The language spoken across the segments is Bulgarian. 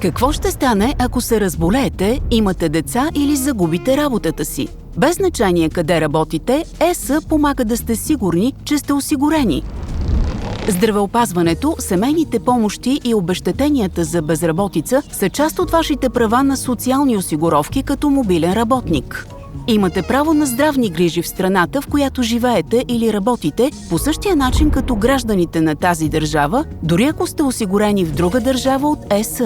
Какво ще стане, ако се разболеете, имате деца или загубите работата си? Без значение къде работите, ЕС помага да сте сигурни, че сте осигурени. Здравеопазването, семейните помощи и обезщетенията за безработица са част от вашите права на социални осигуровки като мобилен работник. Имате право на здравни грижи в страната, в която живеете или работите, по същия начин като гражданите на тази държава, дори ако сте осигурени в друга държава от ЕС.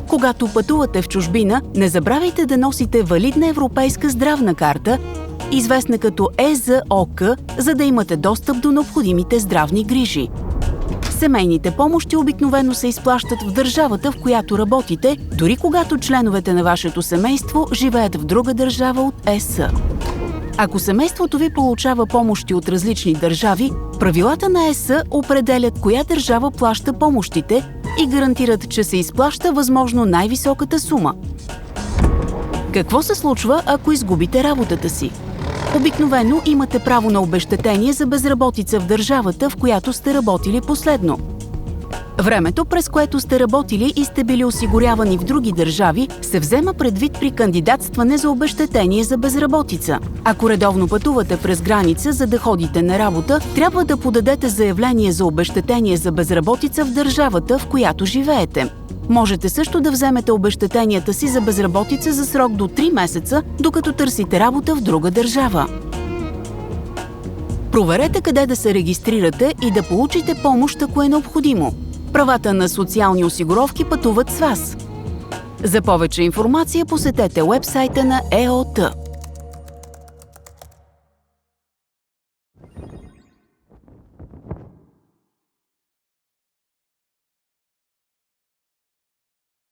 Когато пътувате в чужбина, не забравяйте да носите валидна европейска здравна карта, известна като ЕЗОК, за да имате достъп до необходимите здравни грижи. Семейните помощи обикновено се изплащат в държавата, в която работите, дори когато членовете на вашето семейство живеят в друга държава от ЕС. Ако семейството ви получава помощи от различни държави, правилата на ЕС определят коя държава плаща помощите и гарантират, че се изплаща възможно най-високата сума. Какво се случва, ако изгубите работата си? Обикновено имате право на обезщетение за безработица в държавата, в която сте работили последно. Времето, през което сте работили и сте били осигурявани в други държави, се взема предвид при кандидатстване за обезщетение за безработица. Ако редовно пътувате през граница, за да ходите на работа, трябва да подадете заявление за обезщетение за безработица в държавата, в която живеете. Можете също да вземете обезщетенията си за безработица за срок до 3 месеца, докато търсите работа в друга държава. Проверете къде да се регистрирате и да получите помощ, ако е необходимо. Правата на социални осигуровки пътуват с вас. За повече информация посетете уебсайта на ЕОТ.